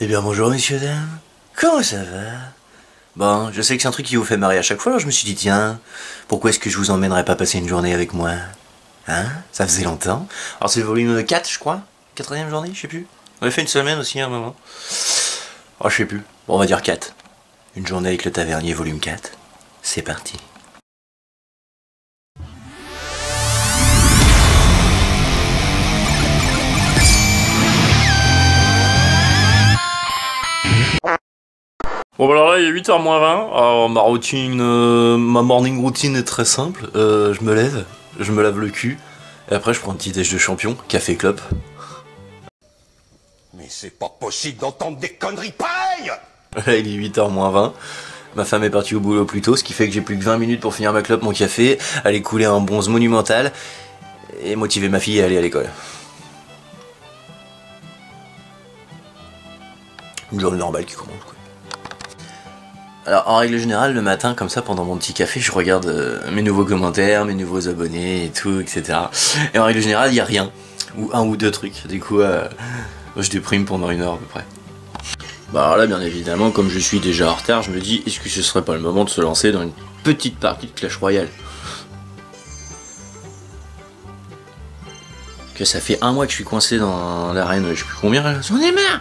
Eh bien bonjour messieurs, dames, comment ça va? Bon, je sais que c'est un truc qui vous fait marrer à chaque fois, alors je me suis dit tiens, pourquoi est-ce que je vous emmènerais pas passer une journée avec moi? Hein? Ça faisait longtemps. Alors c'est le volume 4 je crois, 4ème journée, je sais plus. On avait fait une semaine aussi à un moment. Oh je sais plus, bon, on va dire 4. Une journée avec le tavernier volume 4. C'est parti. Bon bah alors là il est 8h moins 20, alors ma routine, ma morning routine est très simple, je me lève, je me lave le cul, et après je prends un petit déj de champion, café clope. Mais c'est pas possible d'entendre des conneries pareilles! Là il est 8h moins 20, ma femme est partie au boulot plus tôt, ce qui fait que j'ai plus que 20 minutes pour finir ma clope, mon café, aller couler un bronze monumental, et motiver ma fille à aller à l'école. Une journée normale qui commence quoi. Alors en règle générale le matin comme ça pendant mon petit café je regarde mes nouveaux commentaires, mes nouveaux abonnés et tout etc. Et en règle générale il n'y a rien, ou un ou deux trucs, du coup je déprime pendant 1 heure à peu près. Bah alors là bien évidemment comme je suis déjà en retard je me dis est-ce que ce serait pas le moment de se lancer dans une petite partie de Clash Royale. Que ça fait 1 mois que je suis coincé dans l'arène, je sais plus combien, j'en ai marre.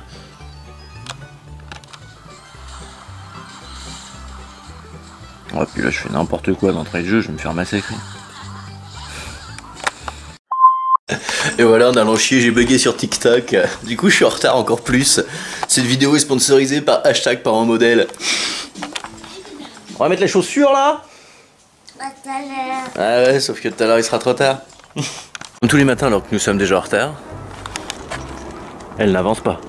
Ouais, puis là je fais n'importe quoi d'entrée de jeu, je vais me faire massacrer. Et voilà, en allant chier, j'ai bugué sur TikTok. Du coup, je suis en retard encore plus. Cette vidéo est sponsorisée par hashtag par un modèle. On va mettre les chaussures là? Pas tout à l'heure. Ah ouais, sauf que tout à l'heure il sera trop tard. Comme tous les matins alors que nous sommes déjà en retard, elle n'avance pas.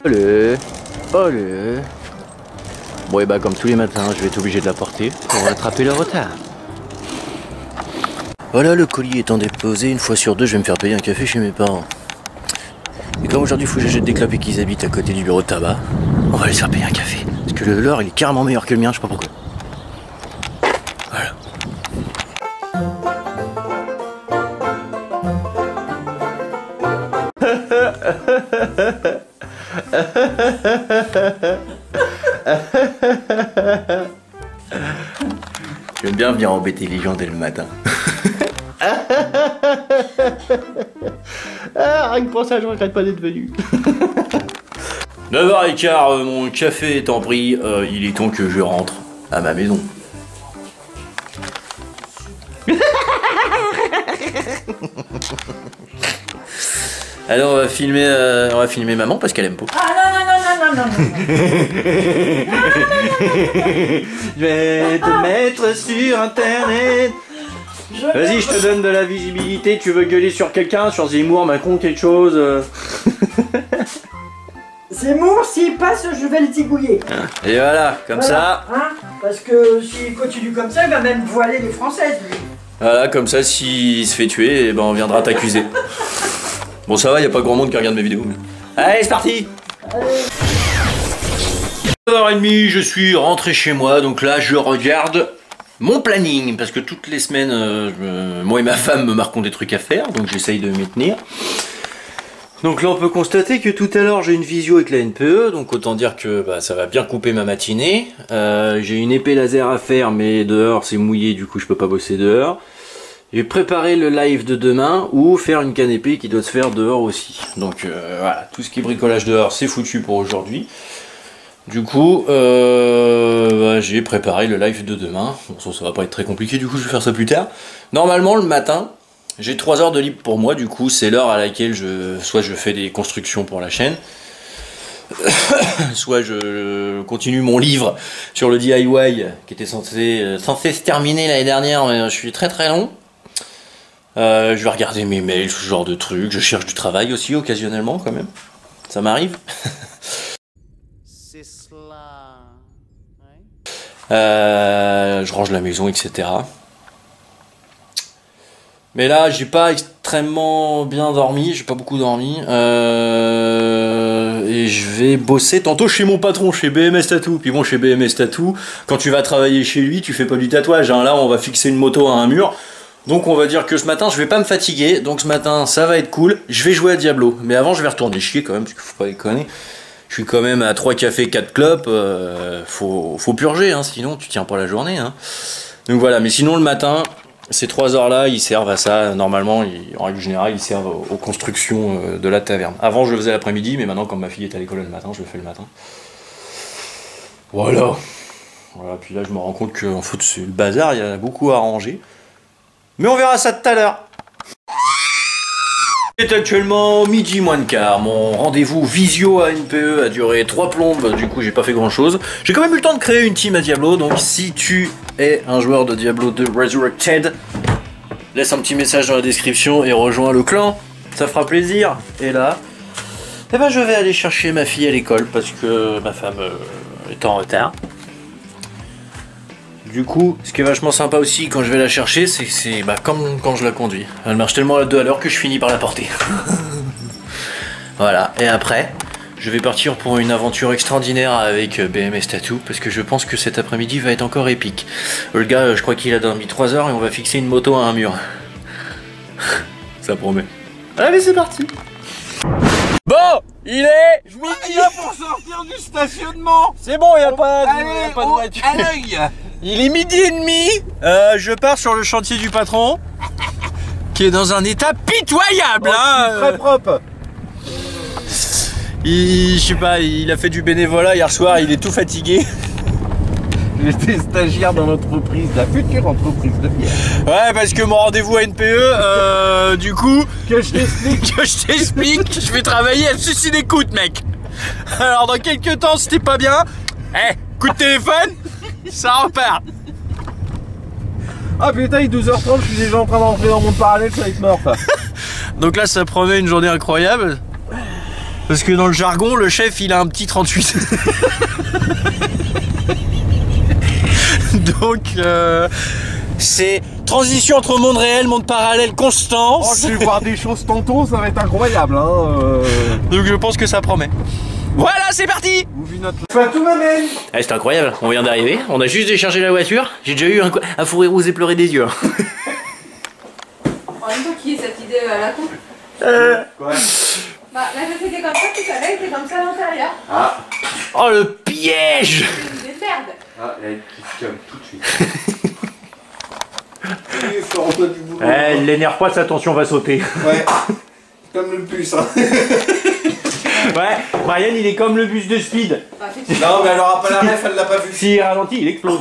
Allez, allez. Bon et bah comme tous les matins, je vais être obligé de la porter pour rattraper le retard. Voilà, le colis étant déposé, 1 fois sur 2, je vais me faire payer un café chez mes parents. Et comme aujourd'hui il faut que j'achète des clopes et qu'ils habitent à côté du bureau de tabac, on va les faire payer un café. Parce que leur il est carrément meilleur que le mien, je sais pas pourquoi. Voilà. J'aime bien venir embêter les gens dès le matin. Rien que pour ça, je regrette pas d'être venu. 9h15, mon café étant pris, il est temps que je rentre à ma maison. Alors on va filmer maman parce qu'elle aime pas. Ah non, non, non, non, non, non. Je vais te mettre sur internet. Vas-y, je te donne de la visibilité. Tu veux gueuler sur quelqu'un, sur Zemmour, Macron, quelque chose Zemmour, s'il passe, je vais le tigouiller. Et voilà, comme ça. Hein, parce que s'il continue comme ça, il va même voiler les Françaises, lui. Voilà, comme ça, s'il se fait tuer, eh ben, on viendra t'accuser. Bon, ça va, y a pas grand monde qui regarde mes vidéos. Mais... Allez, c'est parti. 9h30, je suis rentré chez moi, donc là, je regarde mon planning, parce que toutes les semaines, moi et ma femme me marquons des trucs à faire, donc j'essaye de m'y tenir. Donc là, on peut constater que tout à l'heure, j'ai une visio avec la NPE, donc autant dire que bah, ça va bien couper ma matinée. J'ai une épée laser à faire, mais dehors, c'est mouillé, du coup, je peux pas bosser dehors. J'ai préparé le live de demain ou faire une canapé qui doit se faire dehors aussi. Donc voilà, tout ce qui est bricolage dehors, c'est foutu pour aujourd'hui. Du coup, bah, j'ai préparé le live de demain. Bon, ça va pas être très compliqué, du coup je vais faire ça plus tard. Normalement, le matin, j'ai 3 heures de libre pour moi, du coup c'est l'heure à laquelle soit je fais des constructions pour la chaîne, soit je continue mon livre sur le DIY qui était censé se terminer l'année dernière, mais je suis très très long. Je vais regarder mes mails, ce genre de trucs. Je cherche du travail aussi occasionnellement quand même. Ça m'arrive. C'est cela. Je range la maison, etc. Mais là, j'ai pas extrêmement bien dormi. J'ai pas beaucoup dormi. Et je vais bosser tantôt chez mon patron, chez BMS Tattoo. Puis bon, chez BMS Tattoo, quand tu vas travailler chez lui, tu fais pas du tatouage. Hein. Là, on va fixer une moto à un mur. Donc on va dire que ce matin je vais pas me fatiguer, donc ce matin ça va être cool, je vais jouer à Diablo, mais avant je vais retourner chier quand même, parce qu'il faut pas déconner. Je suis quand même à 3 cafés, 4 clopes, faut purger, hein, sinon tu tiens pas la journée. Hein. Donc voilà, mais sinon le matin, ces 3 heures là, ils servent à ça, normalement, en règle générale, ils servent aux constructions de la taverne. Avant je le faisais l'après-midi, mais maintenant quand ma fille est à l'école le matin, je le fais le matin. Voilà. Voilà, puis là je me rends compte que en fait, c'est le bazar, il y a beaucoup à arranger. Mais on verra ça tout à l'heure. C'est actuellement midi moins de quart. Mon rendez-vous visio à NPE a duré 3 plombes, du coup j'ai pas fait grand chose. J'ai quand même eu le temps de créer une team à Diablo, donc si tu es un joueur de Diablo 2 Resurrected, laisse un petit message dans la description et rejoins le clan, ça fera plaisir. Et là, eh ben, je vais aller chercher ma fille à l'école parce que ma femme est en retard. Du coup, ce qui est vachement sympa aussi quand je vais la chercher, c'est que c'est comme quand je la conduis. Elle marche tellement à 2 à l'heure que je finis par la porter. Voilà, et après, je vais partir pour une aventure extraordinaire avec BMS Tattoo, parce que je pense que cet après-midi va être encore épique. Le gars, je crois qu'il a dormi 3 heures et on va fixer une moto à un mur. Ça promet. Allez, c'est parti. Bon, il est midi pour sortir du stationnement. C'est bon, il n'y a pas de voiture. À l'œil. Il est midi et demi. Je pars sur le chantier du patron, qui est dans un état pitoyable. Très propre. Je sais pas, il a fait du bénévolat hier soir, il est tout fatigué. J'étais stagiaire dans l'entreprise, la future entreprise de bière. Ouais, parce que mon rendez-vous à NPE, du coup... Que je t'explique. Je vais travailler à ceci d'écoute, mec. Alors, dans quelques temps, si t'es pas bien, coup de téléphone, ça repart. Ah putain, il est 12h30, je suis déjà en train d'entrer dans mon parallèle, ça va être mort, ça. Donc là, ça promet une journée incroyable. Parce que dans le jargon, le chef, il a un petit 38. Donc, c'est transition entre monde réel, monde parallèle constant. Oh, je vais voir des choses tantôt, ça va être incroyable. Hein, Donc je pense que ça promet. Voilà, c'est parti. Tout m'amène. C'est incroyable, on vient d'arriver, on a juste déchargé la voiture. J'ai déjà eu un fou rire rouge et pleurer des yeux. En même temps, qui est cette idée à la con? Quoi? Bah, la tête était comme ça, tout à l'heure, était comme ça à l'intérieur. Ah. Oh, le piège. C'est une merde. Ah, elle se calme tout de suite. Elle l'énerve pas, sa tension va sauter. Ouais. Comme le bus, hein. Ouais, Brian, il est comme le bus de Speed. Non, mais elle aura pas la ref, elle l'a pas vu. S'il ralentit, il explose.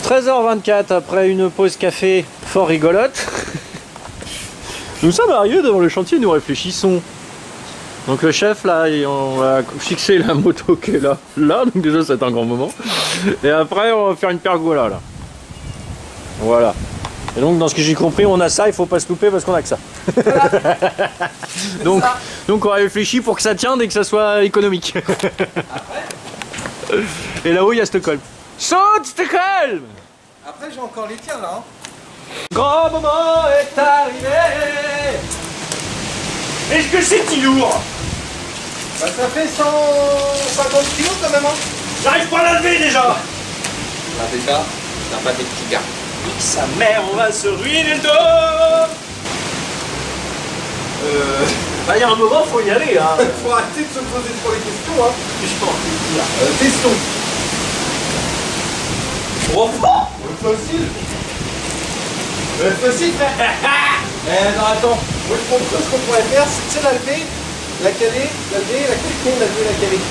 13h24 après une pause café fort rigolote. Nous sommes arrivés devant le chantier, nous réfléchissons. Donc le chef là, on va fixer la moto qui est là, donc déjà c'est un grand moment. Et après on va faire une pergola là. Voilà. Et donc dans ce que j'ai compris, on a ça, il faut pas se louper parce qu'on a que ça. donc on réfléchit pour que ça tienne et que ça soit économique. Et là-haut il y a Stockholm. Saute Stockholm. Après j'ai encore les tiens là. Hein. Grand moment est arrivé. Est-ce que c'est petit lourd? Bah ça fait 150 kilos quand même hein. J'arrive pas à la lever déjà. Bah déjà, t'as pas des petits gars. Sa mère, on va se ruiner le dos. Bah y a un moment, faut y aller hein. Faut arrêter de se poser trop les questions hein. Je pense que Testons. oh, Facile. Facile frère. Non attends, moi je propose ce qu'on pourrait faire, c'est la lever, la caler, la lever, la caler, la lever, la caler.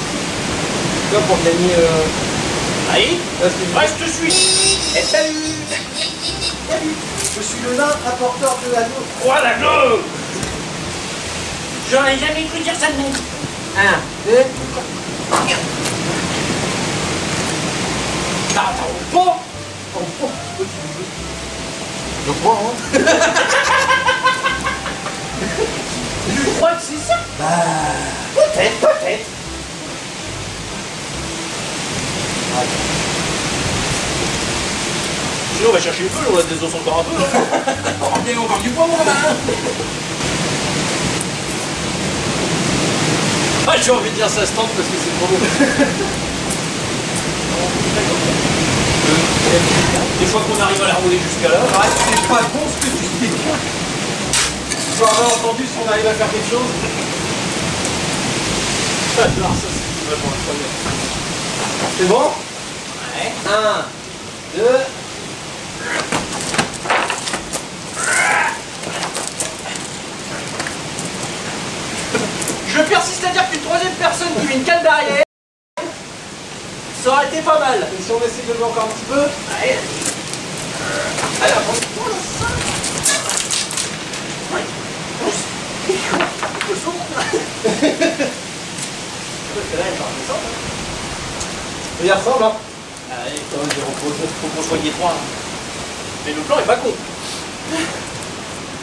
Là pour gagner Allez, je te suis. Et salut. Salut. Je suis le nain apporteur de l'anneau. Roi d'agneau. J'aurais jamais cru dire ça de mon. 1, 2, Attends, bon. je crois hein. Je crois que c'est ça. Bah, peut-être. Sinon on va chercher le feu, on a des os encore un peu. Hein. On va du poids mon gamin. Ah, j'ai envie de dire ça se tente parce que c'est trop beau. Des fois qu'on arrive à la rouler jusqu'à là. Arrête, c'est pas bon ce que tu dis. Tu auras entendu si on arrive à faire quelque chose. J'adore ça, c'est vraiment incroyable. C'est bon? Ouais. 1, 2. Je persiste à dire qu'une troisième personne qui met une cale derrière, ça aurait été pas mal. Et si on essaie de lever encore un petit peu? Allez. Allez, avance. Ouais. Le son. Parce que là, elle va redescendre. Regarde ça là. Allez, faut qu'on soit les trois. Mais le plan est pas con.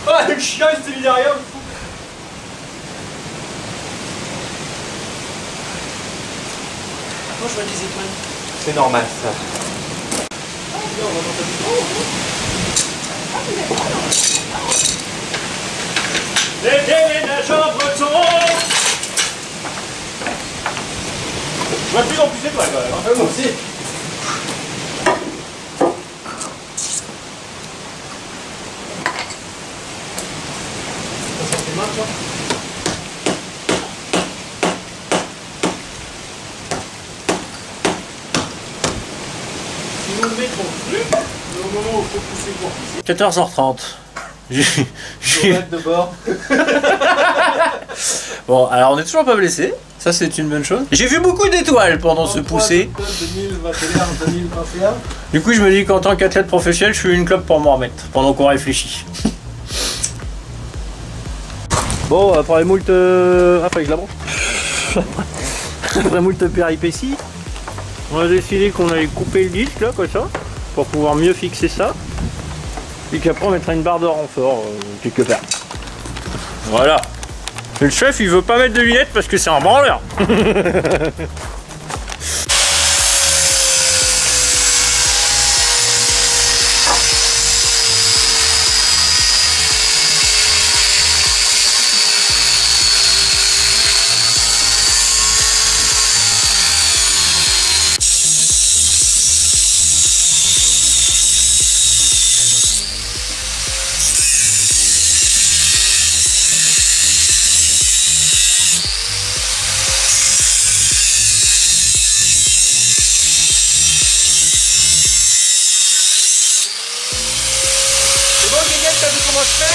Ah, le chien il s'est mis derrière. Moi, je vois des étoiles. C'est normal ça. Les déménageurs bretons. Je vois de plus en plus d'étoiles quand même. Hein. Moi aussi. Ça fait mal, toi. Si nous le mettons plus, au moment où il faut pousser pour pousser. 14h30. Arrête de bord. Bon, alors on est toujours pas blessé. Ça, c'est une bonne chose. J'ai vu beaucoup d'étoiles pendant ce poussé. 2021. Du coup, je me dis qu'en tant qu'athlète professionnel, je suis une clope pour m'en remettre pendant qu'on réfléchit. Bon, après moult... Ah, fallait que je la branche. Après moult péripéties, on a décidé qu'on allait couper le disque là, comme ça, pour pouvoir mieux fixer ça. Et qu'après on mettra une barre de renfort quelque part. Voilà. Et le chef il veut pas mettre de lunettes parce que c'est un branleur. T'as vu comment je fais?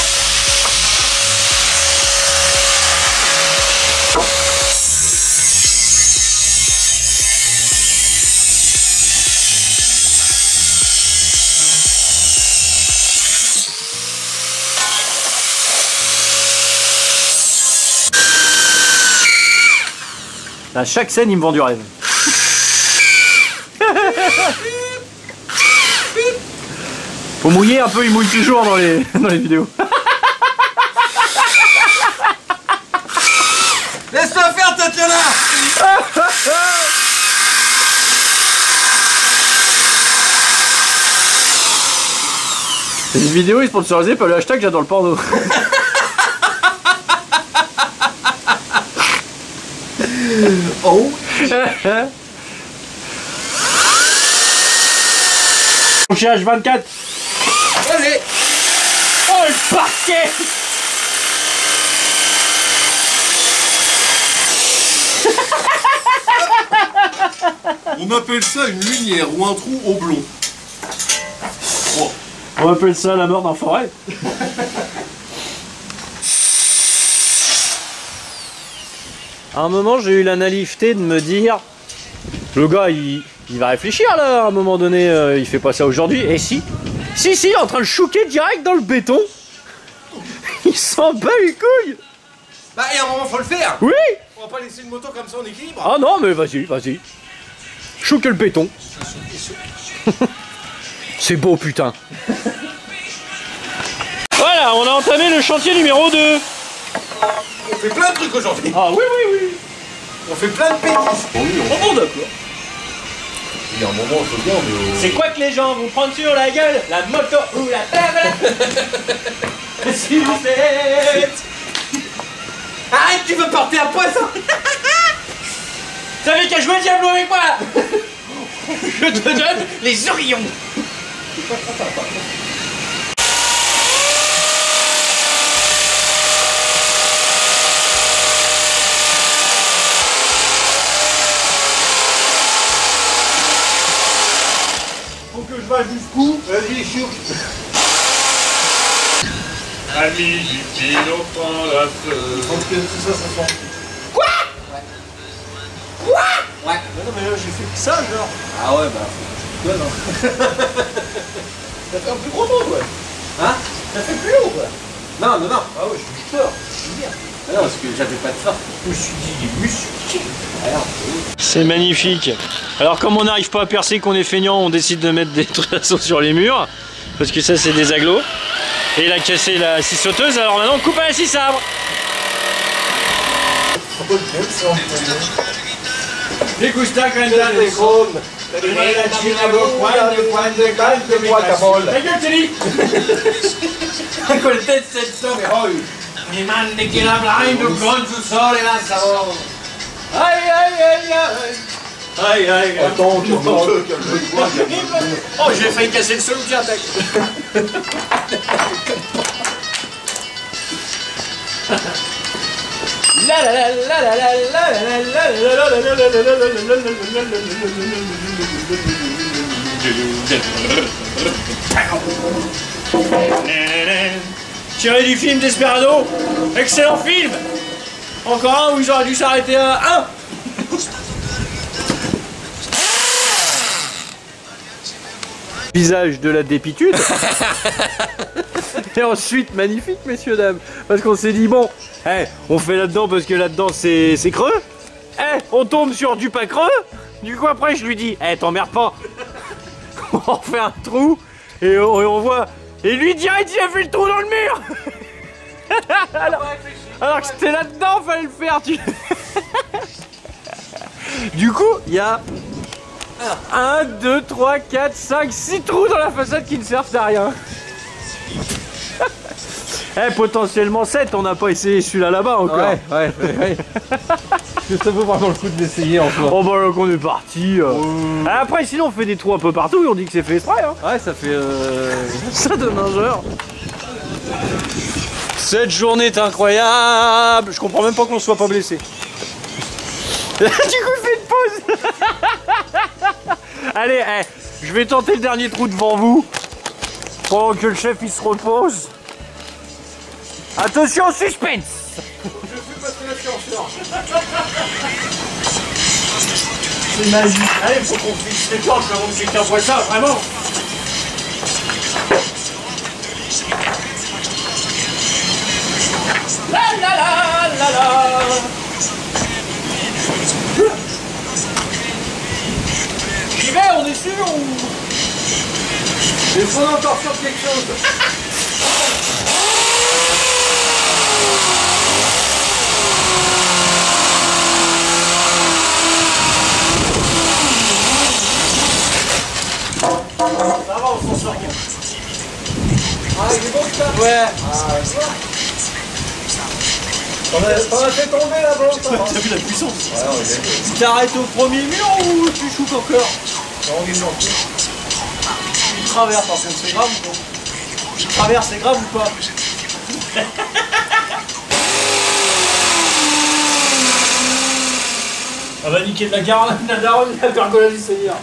À chaque scène, il me vend du rêve. Faut mouiller un peu, il mouille toujours dans les vidéos. Laisse-toi faire, Tatiana. Cette vidéo est sponsorisée par le hashtag j'adore le porno. Oh. Mon chien H24. Allez. Oh le parquet. On appelle ça une lumière ou un trou oblong. Oh. On appelle ça la mort d'un forêt. À un moment, j'ai eu la naïveté de me dire, le gars, il va réfléchir là, à un moment donné, il fait pas ça aujourd'hui. Et si, en train de chouquer direct dans le béton. Il s'en bat les couilles. Bah, et à un moment, faut le faire. Oui. On va pas laisser une moto comme ça en équilibre. Ah non, mais vas-y. Chouque le béton. C'est beau, putain. Voilà, on a entamé le chantier numéro 2. On fait plein de trucs aujourd'hui. Ah oui. On fait plein de pétis. Bon, d'accord. Il y a un moment, je veux bien, mais... C'est quoi que les gens vont prendre sur la gueule? La moto ou la table? Si vous faites... Arrête, tu veux porter un poisson. T'avais qu'à jouer Diablo avec moi. Je te donne les oreillons. Faut que je vais jusqu'où? Vas-y, chou. Ami du petit enfant, la Je pense que tout ça, ça sent. Quoi? Ouais. Non, mais là, j'ai fait que ça, genre. Ah ouais, bah, faut que je te donne, hein. Ça fait un plus gros monde, ouais. Hein? Ça fait plus long, quoi. Non. Ah ouais, je suis fort. Je bien. Ah non, parce que j'avais pas de force. Je me suis dit, les muscles. Alors, C'est magnifique. Alors comme on n'arrive pas à percer, qu'on est feignant, on décide de mettre des traçons sur les murs. Parce que ça c'est des agglos. Et il a cassé la scie sauteuse, alors maintenant on coupe à la scie sabre. les gusta cantar de con. La china cuando cante mi guacamole. Ta gueule, Teddy. Con il test mi mandi che la blind con su sole la savone. Aïe. Attends, Oh, j'ai failli casser le sol ou tiens, tac. Tiré du film Desperado, excellent film. Encore un où ils auraient dû s'arrêter à 1. Visage de la dépitude. Et ensuite magnifique, messieurs dames, parce qu'on s'est dit bon, on fait là-dedans parce que là-dedans c'est creux. On tombe sur du pas creux. Du coup après je lui dis, t'emmerdes pas. On fait un trou et on voit. Et lui direct il a fait le trou dans le mur. alors que c'était là-dedans, fallait le faire. Du coup il y a 1, 2, 3, 4, 5, 6 trous dans la façade qui ne servent à rien. Potentiellement 7, on n'a pas essayé celui-là là-bas encore. Ouais. Ça vaut vraiment le coup de l'essayer en soi. Oh bah là qu'on est parti. Après sinon on fait des trous un peu partout et on dit que c'est fait exprès. Hein. Ouais, ça fait Ça de nageur. Cette journée est incroyable. Je comprends même pas qu'on ne soit pas blessé. Du coup il fait une pause. Allez, je vais tenter le dernier trou devant vous. Pendant que le chef il se repose. Attention, suspense. Je suis passé l'ascenseur. C'est magique. Allez, faut qu'on fixe les torches avant que quelqu'un voit ça, vraiment. La. J'y vais, on est sûr ou... Il faut encore sur quelque chose. Ça va, on s'en sort bien. Ah, il est bon ça. Ouais. On a fait tomber la bombe. T'as vu la puissance? Ouais, Tu t'arrêtes au premier mur ou tu choupes encore? non. Tu traverses, par contre, c'est grave ou pas? Tu traverses, c'est grave ou pas? Ah bah niquer de la daronne, la pergola du Seigneur.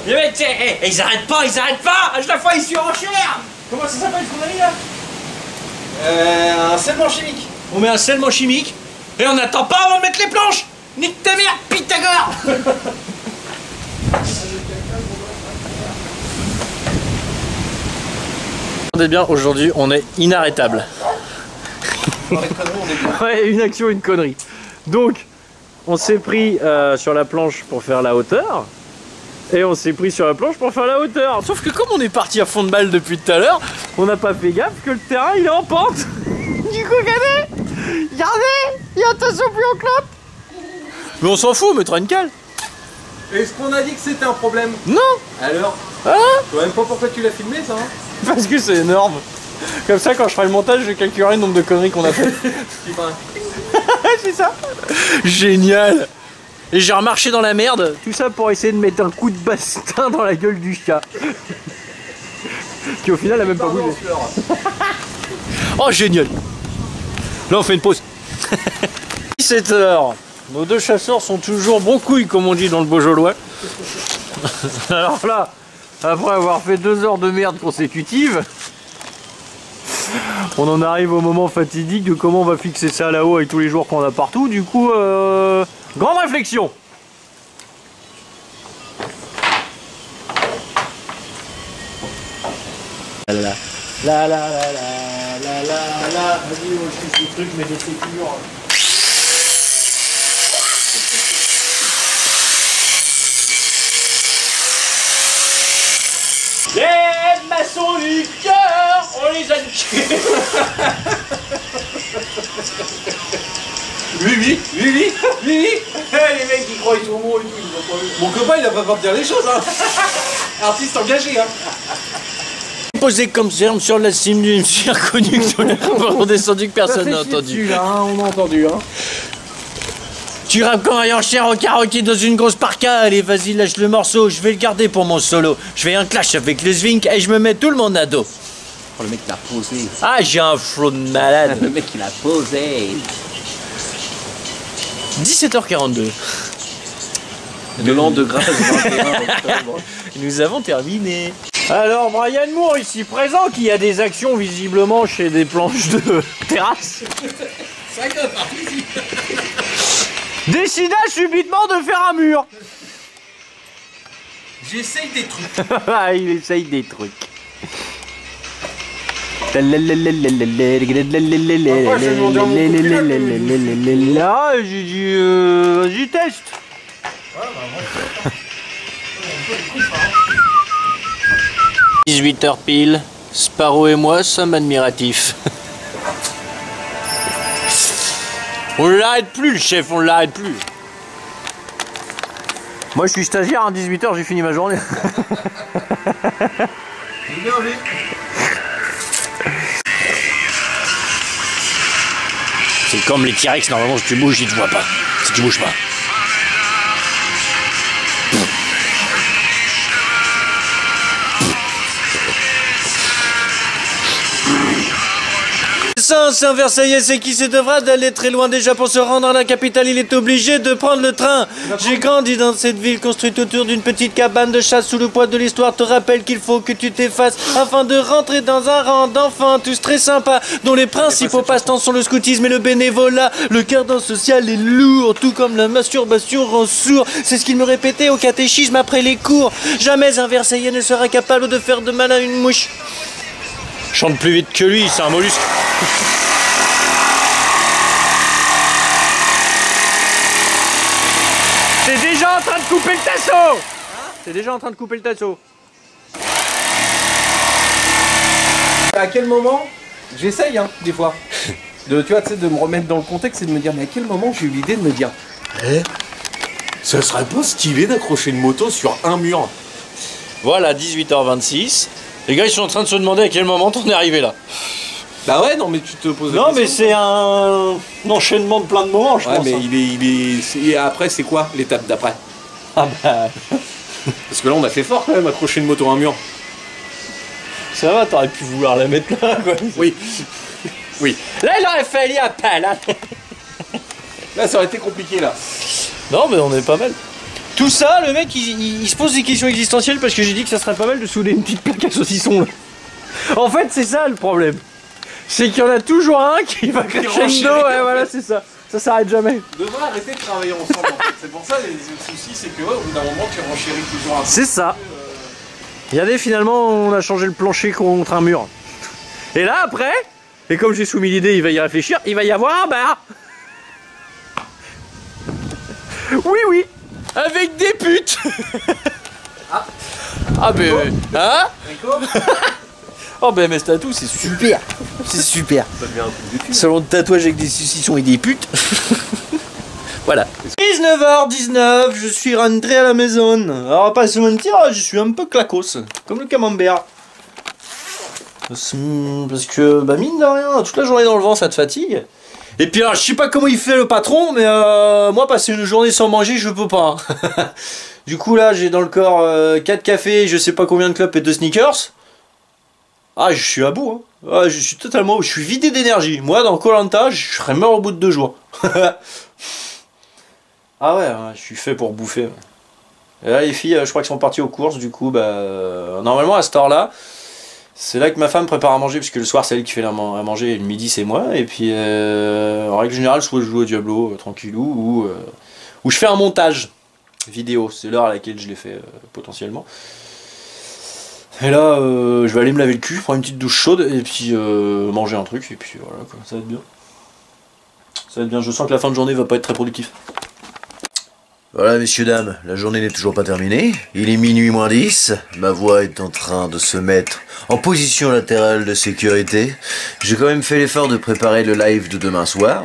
Les mecs, ils arrêtent pas, à chaque fois ils surenchèrent. Comment ça s'appelle ce qu'on a mis là? Un scellement chimique. On met un scellement chimique et on n'attend pas avant de mettre les planches. Nique ta mère, Pythagore. Entendez bien, aujourd'hui on est inarrêtable. Ouais, une action, une connerie. Donc, on s'est pris sur la planche pour faire la hauteur. Et on s'est pris sur la planche pour faire la hauteur. Sauf que comme on est parti à fond de balle depuis tout à l'heure, on n'a pas fait gaffe que le terrain il est en pente. Du coup, regardez, il y a attention plus en clope. Mais on s'en fout, on mettra une cale. Est-ce qu'on a dit que c'était un problème? Non. Alors? Hein? Je vois même pas pourquoi tu l'as filmé ça. Hein. Parce que c'est énorme. Comme ça, quand je ferai le montage, je calculerai le nombre de conneries qu'on a fait. C'est ça. Génial. Et j'ai remarché dans la merde. Tout ça pour essayer de mettre un coup de bastin dans la gueule du chat. Qui au final a même pas bougé. Oh génial. Là on fait une pause. 17h. Nos deux chasseurs sont toujours bon couilles comme on dit dans le Beaujolais. Alors là, après avoir fait 2 heures de merde consécutives, on en arrive au moment fatidique de comment on va fixer ça là-haut avec tous les jours qu'on a partout. Du coup, grande réflexion. La la la la la la la. Vas-y, on suit ce truc, mais de sécure. Les maçons du cœur, on les a niqués. Oui. Les mecs qui croient qu'ils sont bons et tout, ils ont pas vu. Mon copain, il a pas peur de dire les choses, hein. Artiste engagé, hein. Posé comme ferme sur la cime d'une pierre connue que on a descendu que personne n'a entendu. Là, hein, on a entendu, hein. Tu rappes comme un cher au karaoké dans une grosse parka. Allez, vas-y, lâche le morceau. Je vais le garder pour mon solo. Je fais un clash avec le Zwink et je me mets tout le monde à dos. Oh, le mec, il a posé. Ah, j'ai un flow de malade. Le mec, il a posé. 17h42. De l'an de grâce 21 octobre. Nous avons terminé. Alors, Brian Moore, ici présent, qui a des actions visiblement chez des planches de terrasse, décida subitement de faire un mur. J'essaye des trucs. Ah, il essaye des trucs. Là, j'ai dit, vas-y, teste. 18h pile, Sparrow et moi sommes admiratifs. On l'arrête plus le chef, on l'arrête plus. Moi je suis stagiaire, à 18h j'ai fini ma journée. C'est comme les T-Rex, normalement si tu bouges ils te voient pas, si tu bouges pas. C'est un Versaillais, c'est qui se devra d'aller très loin déjà pour se rendre à la capitale, il est obligé de prendre le train. J'ai grandi dans cette ville construite autour d'une petite cabane de chasse sous le poids de l'histoire te rappelle qu'il faut que tu t'effaces afin de rentrer dans un rang d'enfants tous très sympas dont les principaux passe-temps sont le scoutisme et le bénévolat. Le cadre social est lourd, tout comme la masturbation rend sourd. C'est ce qu'il me répétait au catéchisme après les cours. Jamais un Versaillais ne sera capable de faire de mal à une mouche. Chante plus vite que lui, c'est un mollusque. C'est déjà en train de couper le tasseau. C'est déjà en train de couper le tasseau. À quel moment, j'essaye, hein, des fois, tu vois, tu sais, de me remettre dans le contexte et de me dire, mais à quel moment j'ai eu l'idée de me dire, ça serait pas stylé d'accrocher une moto sur un mur. Voilà, 18h26. Les gars, ils sont en train de se demander à quel moment t'en es arrivé là. Bah ouais, non mais tu te poses la Non question. mais c'est un enchaînement de plein de moments, je pense. Mais hein. et après, c'est quoi l'étape d'après? Ah bah... Parce que là, on a fait fort quand même, accrocher une moto à un mur. Ça va, t'aurais pu vouloir la mettre là, quoi. Oui. Oui. Là, il aurait fallu à pas, là. Là, ça aurait été compliqué, là. Non mais on est pas mal. Tout ça, le mec, il se pose des questions existentielles parce que j'ai dit que ça serait pas mal de souder une petite plaque à saucisson, là. En fait, c'est ça le problème. C'est qu'il y en a toujours un qui va crescendo, ouais, voilà, c'est ça. Ça s'arrête jamais. On devrait arrêter de travailler ensemble, en fait. C'est pour ça, les soucis, c'est que, ouais, au bout d'un moment, tu renchéris toujours un peu. C'est ça. Regardez, finalement, on a changé le plancher contre un mur. Et là, après, et comme j'ai soumis l'idée, il va y réfléchir, il va y avoir un bar. Oui, oui. Avec des putes. Ah ben, hein? Oh ben mes tatous c'est super. C'est super. Salon de tatouage avec des saucissons et des putes. Voilà. 19h19, je suis rentré à la maison. Alors on va pas se mentir, je suis un peu clacos. Comme le camembert. Parce que, bah mine de rien, toute la journée dans le vent ça te fatigue. Et puis alors, je sais pas comment il fait le patron, mais moi, passer une journée sans manger, je peux pas. Hein. Du coup, là, j'ai dans le corps 4 cafés, je sais pas combien de clopes et 2 sneakers. Ah, je suis à bout. Hein. Ah, je suis totalement... Je suis vidé d'énergie. Moi, dans Koh-Lanta, je serais mort au bout de 2 jours. Ah ouais, je suis fait pour bouffer. Et là, les filles, je crois qu'elles sont parties aux courses. Du coup, normalement, à cette heure-là, c'est là que ma femme prépare à manger, puisque le soir, c'est elle qui fait à manger, et le midi, c'est moi. Et puis, en règle générale, soit je joue au Diablo, tranquillou, ou je fais un montage vidéo. C'est l'heure à laquelle je l'ai fait, potentiellement. Et là, je vais aller me laver le cul, prendre une petite douche chaude, et puis manger un truc, et puis voilà, quoi. Ça va être bien. Ça va être bien. Je sens que la fin de journée va pas être très productif. Voilà, messieurs, dames, la journée n'est toujours pas terminée. Il est minuit moins 10. Ma voix est en train de se mettre en position latérale de sécurité. J'ai quand même fait l'effort de préparer le live de demain soir.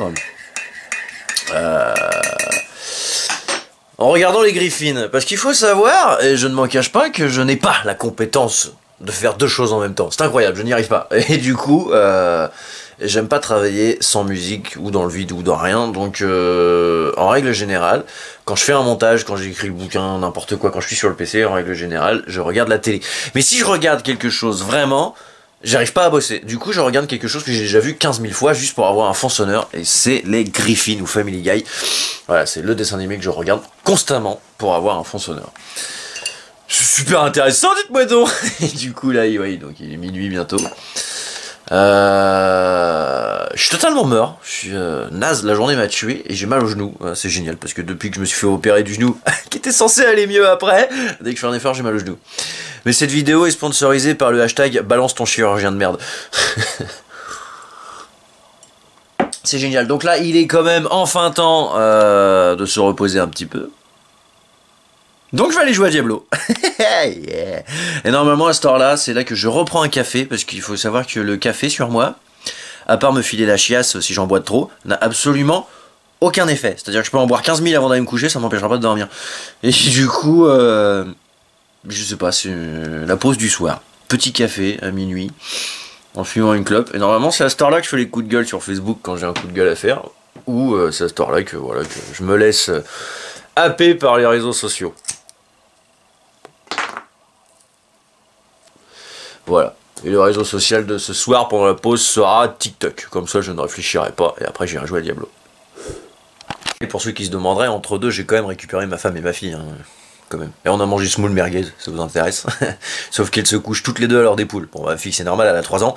En regardant les Griffins. Parce qu'il faut savoir, et je ne m'en cache pas, que je n'ai pas la compétence de faire 2 choses en même temps. C'est incroyable, je n'y arrive pas. Et du coup, j'aime pas travailler sans musique, ou dans le vide, ou dans rien. Donc, en règle générale, quand je fais un montage, quand j'écris le bouquin, n'importe quoi, quand je suis sur le PC, en règle générale, je regarde la télé. Mais si je regarde quelque chose vraiment, j'arrive pas à bosser. Du coup, je regarde quelque chose que j'ai déjà vu 15 000 fois, juste pour avoir un fond sonore, et c'est les Griffins ou Family Guy. Voilà, c'est le dessin animé que je regarde constamment pour avoir un fond sonore. Super intéressant, dites-moi donc. Et du coup, là, oui, donc il est minuit bientôt. Je suis totalement mort, je suis naze, la journée m'a tué et j'ai mal au genou. C'est génial parce que depuis que je me suis fait opérer du genou, qui était censé aller mieux après, dès que je fais un effort j'ai mal au genou. Mais cette vidéo est sponsorisée par le hashtag balance ton chirurgien de merde. C'est génial, donc là il est quand même enfin temps de se reposer un petit peu. Donc je vais aller jouer à Diablo. Yeah. Et normalement à cette heure-là, c'est là que je reprends un café, parce qu'il faut savoir que le café sur moi, à part me filer la chiasse si j'en bois de trop, n'a absolument aucun effet. C'est-à-dire que je peux en boire 15 000 avant d'aller me coucher, ça m'empêchera pas de dormir. Et du coup, je sais pas, c'est la pause du soir. Petit café à minuit, en fumant une clope. Et normalement c'est à cette heure-là que je fais les coups de gueule sur Facebook quand j'ai un coup de gueule à faire. Ou c'est à cette heure-là que, voilà, que je me laisse happer par les réseaux sociaux. Voilà. Et le réseau social de ce soir pendant la pause sera TikTok. Comme ça, je ne réfléchirai pas. Et après, j'irai jouer à Diablo. Et pour ceux qui se demanderaient, entre deux, j'ai quand même récupéré ma femme et ma fille. Hein, quand même. Et on a mangé small merguez, ça vous intéresse. Sauf qu'elles se couchent toutes les deux à l'heure des poules. Bon, ma fille, c'est normal, elle a 3 ans.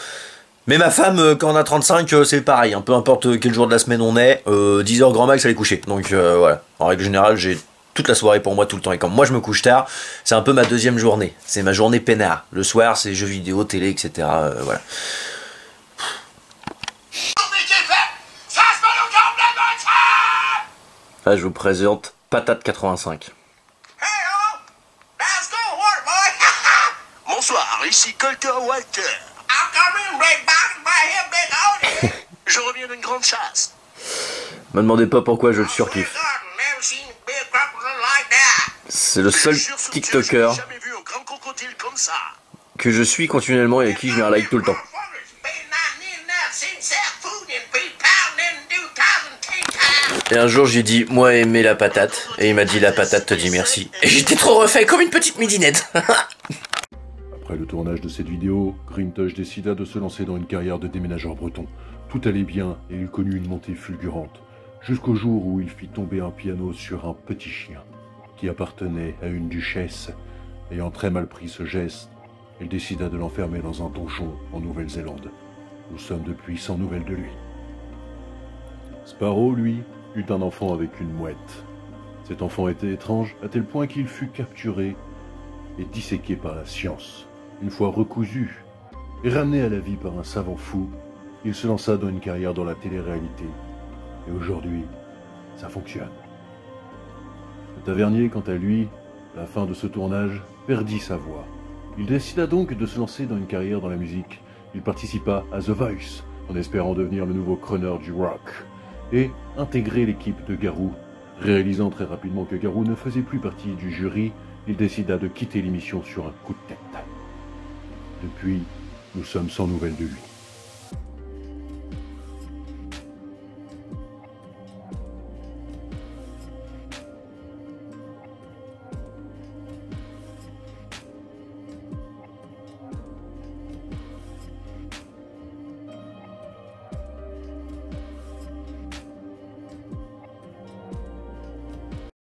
Mais ma femme, quand on a 35, c'est pareil. Hein, peu importe quel jour de la semaine on est, 10 h grand max, elle est couchée. Donc voilà. En règle générale, j'ai toute la soirée pour moi tout le temps. Et quand moi je me couche tard, c'est un peu ma deuxième journée. C'est ma journée peinard. Le soir, c'est jeux vidéo, télé, etc. Voilà. Là, je vous présente Patate 85. Bonsoir, ici Colter Walter. Je reviens d'une grande chasse. Me demandez pas pourquoi je le surkiffe. C'est le seul TikToker que je suis continuellement et à qui je mets un like tout le temps. Et un jour j'ai dit moi aimer la patate et il m'a dit la patate te dit merci. Et j'étais trop refait comme une petite midinette. Après le tournage de cette vidéo, Grintosh décida de se lancer dans une carrière de déménageur breton. Tout allait bien et il connut une montée fulgurante, jusqu'au jour où il fit tomber un piano sur un petit chien qui appartenait à une duchesse. Ayant très mal pris ce geste, il décida de l'enfermer dans un donjon en Nouvelle-Zélande. Nous sommes depuis sans nouvelles de lui. Sparrow, lui, eut un enfant avec une mouette. Cet enfant était étrange à tel point qu'il fut capturé et disséqué par la science. Une fois recousu et ramené à la vie par un savant fou, il se lança dans une carrière dans la télé-réalité. Et aujourd'hui, ça fonctionne. Le tavernier, quant à lui, à la fin de ce tournage, perdit sa voix. Il décida donc de se lancer dans une carrière dans la musique. Il participa à The Voice, en espérant devenir le nouveau crooner du rock, et intégrer l'équipe de Garou. Réalisant très rapidement que Garou ne faisait plus partie du jury, il décida de quitter l'émission sur un coup de tête. Depuis, nous sommes sans nouvelles de lui.